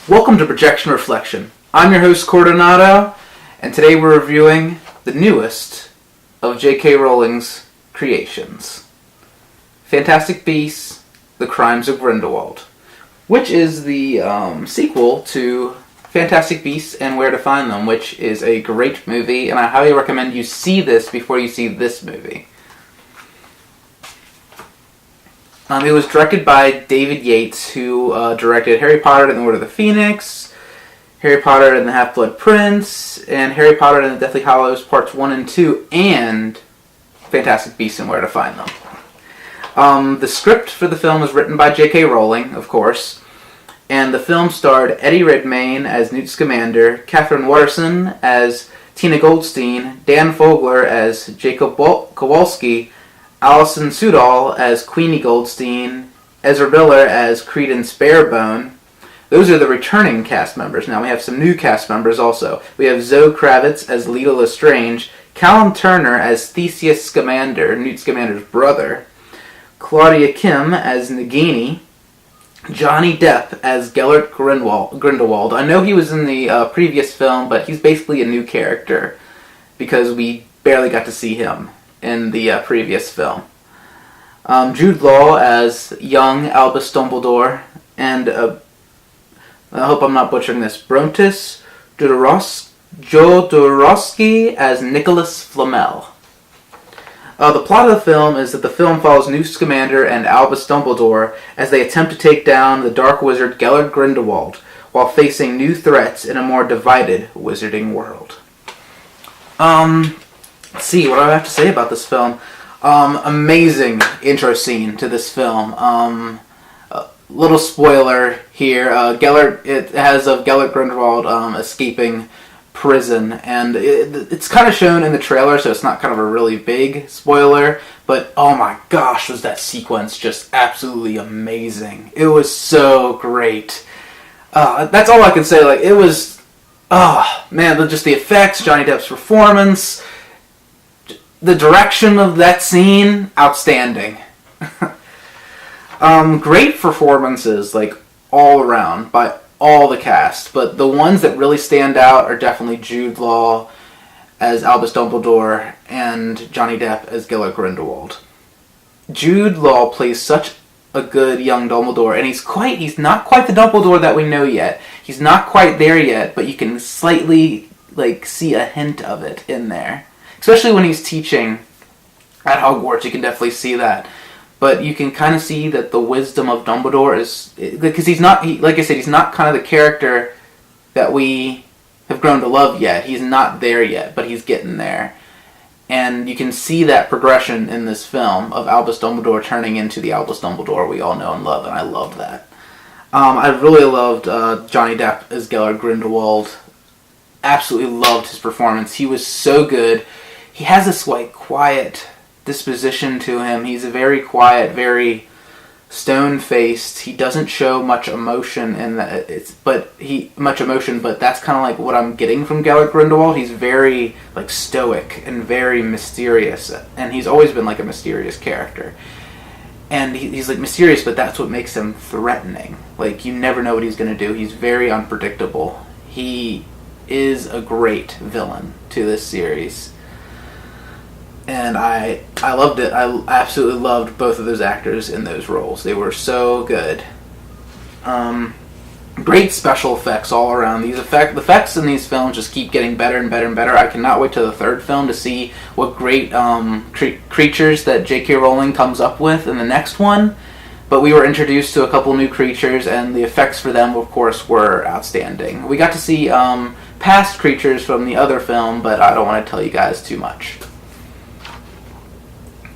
Welcome to Projection Reflection. I'm your host, Coordinato, and today we're reviewing the newest of J.K. Rowling's creations. Fantastic Beasts, The Crimes of Grindelwald, which is the sequel to Fantastic Beasts and Where to Find Them, which is a great movie, and I highly recommend you see this before you see this movie. It was directed by David Yates, who directed Harry Potter and the Order of the Phoenix, Harry Potter and the Half-Blood Prince, and Harry Potter and the Deathly Hallows Parts 1 and 2, and Fantastic Beasts and Where to Find Them. The script for the film was written by J.K. Rowling, of course, and the film starred Eddie Redmayne as Newt Scamander, Catherine Watterson as Tina Goldstein, Dan Fogler as Jacob Kowalski, Alison Sudol as Queenie Goldstein, Ezra Miller as Credence Barebone. Those are the returning cast members. Now we have some new cast members also. We have Zoe Kravitz as Leta Lestrange, Callum Turner as Theseus Scamander, Newt Scamander's brother, Claudia Kim as Nagini, Johnny Depp as Gellert Grindelwald. I know he was in the previous film, but he's basically a new character because we barely got to see him in the previous film. Jude Law as young Albus Dumbledore, and I hope I'm not butchering this, Brontis Jodorowsky as Nicholas Flamel. The plot of the film is that the film follows Newt Scamander and Albus Dumbledore as they attempt to take down the dark wizard Gellert Grindelwald while facing new threats in a more divided wizarding world. Let's see, what do I have to say about this film? Amazing intro scene to this film. Little spoiler here. It has of Gellert Grindelwald escaping prison, and it's kind of shown in the trailer, so it's not kind of a really big spoiler, but oh my gosh, was that sequence just absolutely amazing. It was so great. That's all I can say. Like, it was, man, just the effects, Johnny Depp's performance, the direction of that scene, outstanding. Great performances, like, all around, by all the cast, but the ones that really stand out are definitely Jude Law as Albus Dumbledore and Johnny Depp as Gellert Grindelwald. Jude Law plays such a good young Dumbledore, and he's not quite the Dumbledore that we know yet. He's not quite there yet, but you can slightly, see a hint of it in there. Especially when he's teaching at Hogwarts, you can definitely see that. But you can kind of see that the wisdom of Dumbledore is... Because like I said, he's not kind of the character that we have grown to love yet. He's not there yet, but he's getting there. And you can see that progression in this film of Albus Dumbledore turning into the Albus Dumbledore we all know and love, and I love that. I really loved Johnny Depp as Gellert Grindelwald. Absolutely loved his performance. He was so good. He has this quiet disposition to him. He's a very quiet, very stone-faced. He doesn't show much emotion in that. But that's kind of like what I'm getting from Gellert Grindelwald. He's very stoic and very mysterious, and he's always been a mysterious character. And he's mysterious, but that's what makes him threatening. You never know what he's going to do. He's very unpredictable. He is a great villain to this series. And I loved it. I absolutely loved both of those actors in those roles. They were so good. Great special effects all around. The effects in these films just keep getting better and better and better. I cannot wait till the third film to see what great creatures that J.K. Rowling comes up with in the next one. But we were introduced to a couple new creatures, and the effects for them, of course, were outstanding. We got to see past creatures from the other film, but I don't want to tell you guys too much.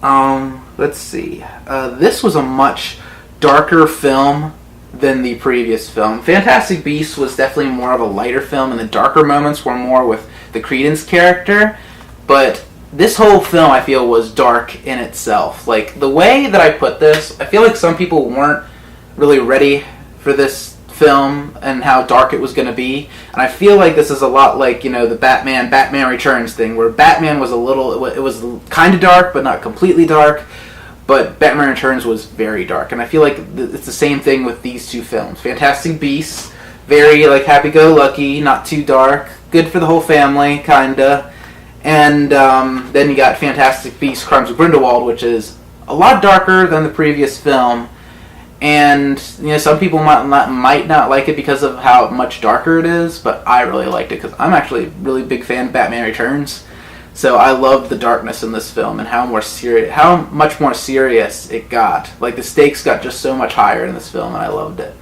Let's see. This was a much darker film than the previous film. Fantastic Beasts was definitely more of a lighter film, and the darker moments were more with the Credence character, but this whole film, I feel, was dark in itself. The way that I put this, I feel like some people weren't really ready for this film and how dark it was going to be, and I feel like this is a lot like, the Batman Returns thing, where Batman was it was kind of dark, but not completely dark, but Batman Returns was very dark, and I feel like it's the same thing with these two films. Fantastic Beasts, Very, like, happy-go-lucky, not too dark, good for the whole family, kinda. And then you got Fantastic Beasts: Crimes of Grindelwald, which is a lot darker than the previous film. And, you know, some people might not like it because of how much darker it is, but I really liked it because I'm actually a really big fan of Batman Returns. So I loved the darkness in this film and how much more serious it got. Like, the stakes got just so much higher in this film, and I loved it.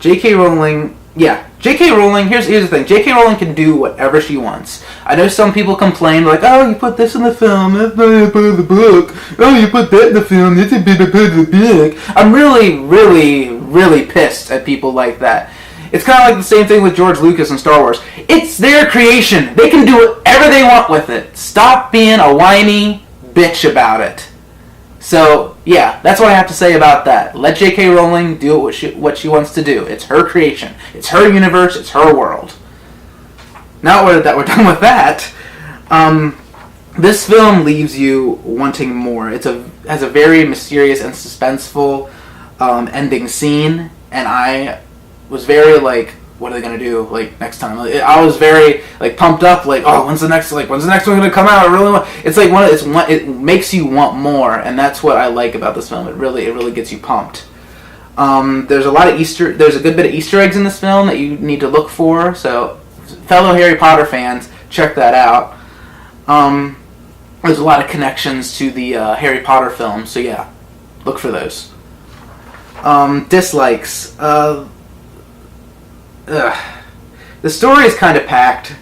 J.K. Rowling, here's the thing. J.K. Rowling can do whatever she wants. I know some people complain, like, oh, you put this in the film, that's not a part of the book. Oh, you put that in the film, that's a bit of the book. I'm really, really, really pissed at people like that. It's kind of like the same thing with George Lucas and Star Wars. It's their creation. They can do whatever they want with it. Stop being a whiny bitch about it. So, yeah, that's what I have to say about that. Let J.K. Rowling do what she wants to do. It's her creation. It's her universe. It's her world. Now that we're done with that, this film leaves you wanting more. Has a very mysterious and suspenseful ending scene, and I was very, like, what are they gonna do, like, next time? I was very, like, pumped up, like, oh, when's the next one gonna come out? I really want. It's like it makes you want more, and that's what I like about this film. It really gets you pumped. There's a good bit of Easter eggs in this film that you need to look for. So, fellow Harry Potter fans, check that out. There's a lot of connections to the Harry Potter films, so yeah, look for those. Dislikes. The story is kind of packed.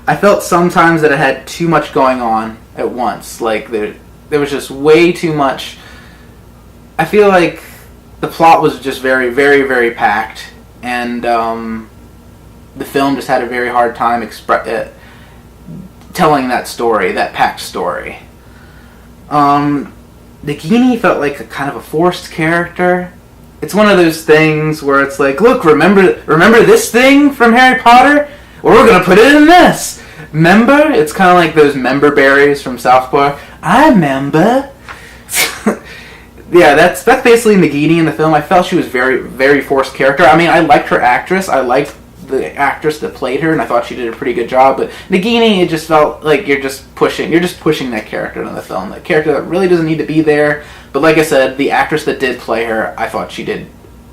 I felt sometimes that it had too much going on at once. Like, there was just way too much. I feel like the plot was just very, very, very packed, and the film just had a very hard time telling that story, that packed story. Nagini felt like a kind of a forced character. It's one of those things where it's like, look, remember this thing from Harry Potter? Well, we're gonna put it in this. Member? It's kind of like those member berries from South Park. I remember. Yeah, that's basically Nagini in the film. I felt she was very, very forced character. I mean, I liked her actress. I liked the actress that played her, and I thought she did a pretty good job. But Nagini, it just felt like you're just pushing that character in the film. That character that really doesn't need to be there. But like I said, the actress that did play her, I thought she did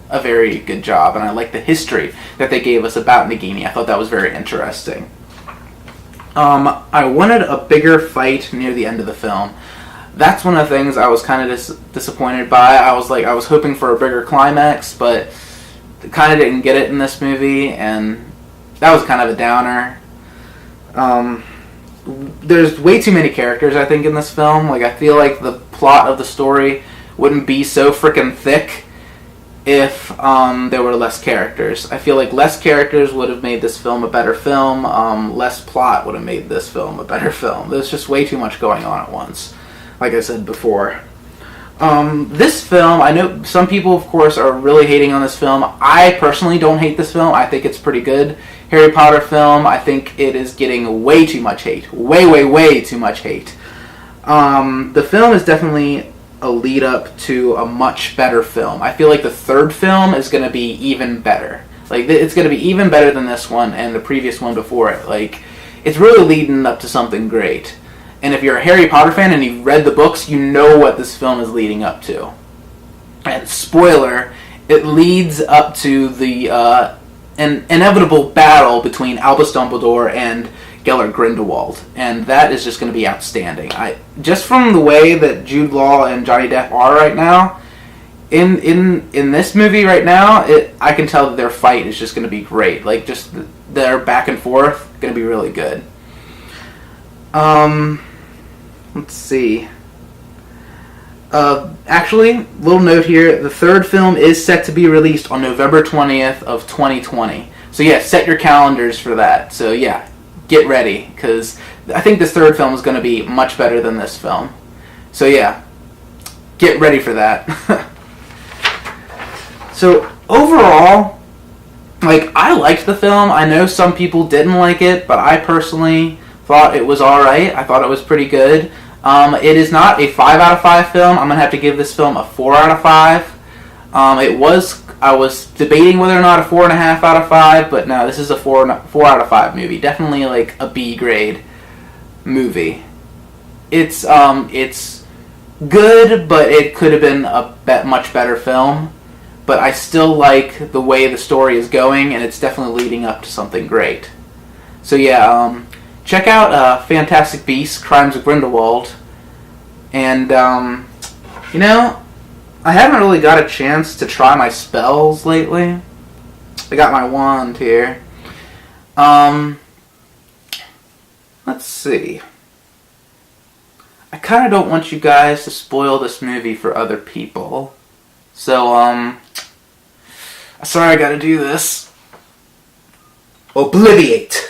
a very good job, and I liked the history that they gave us about Nagini. I thought that was very interesting. I wanted a bigger fight near the end of the film. That's one of the things I was kind of disappointed by. I was hoping for a bigger climax, but kind of didn't get it in this movie, and that was kind of a downer. There's way too many characters, I think, in this film. Like, I feel like the plot of the story wouldn't be so freaking thick if there were less characters. I feel like less characters would have made this film a better film. Less plot would have made this film a better film. There's just way too much going on at once, like I said before. This film, I know some people, of course, are really hating on this film. I personally don't hate this film. I think it's pretty good. Harry Potter film, I think it is getting way too much hate. Way, way, way too much hate. The film is definitely a lead up to a much better film. I feel like the third film is going to be even better. Like, it's going to be even better than this one and the previous one before it. Like, it's really leading up to something great. And if you're a Harry Potter fan and you've read the books, you know what this film is leading up to. And spoiler, it leads up to the an inevitable battle between Albus Dumbledore and Gellert Grindelwald, and that is just going to be outstanding. Just from the way that Jude Law and Johnny Depp are right now, in this movie right now, I can tell that their fight is just going to be great. Like, just their back and forth, going to be really good. Let's see. Actually, little note here, the third film is set to be released on November 20th of 2020. So yeah, set your calendars for that. So yeah, get ready, because I think this third film is going to be much better than this film. So yeah, get ready for that. So overall, like, I liked the film. I know some people didn't like it, but I personally thought it was alright. I thought it was pretty good. It is not a 5 out of 5 film. I'm going to have to give this film a 4 out of 5. It was I was debating whether or not a 4.5 out of 5, but no, this is a 4 out of 5 movie. Definitely like a B grade movie. It's good, but it could have been a much better film. But I still like the way the story is going, and it's definitely leading up to something great. So yeah, check out Fantastic Beasts: Crimes of Grindelwald. And you know, I haven't really got a chance to try my spells lately. I got my wand here. Let's see. I kind of don't want you guys to spoil this movie for other people. So, sorry I gotta do this. Obliviate.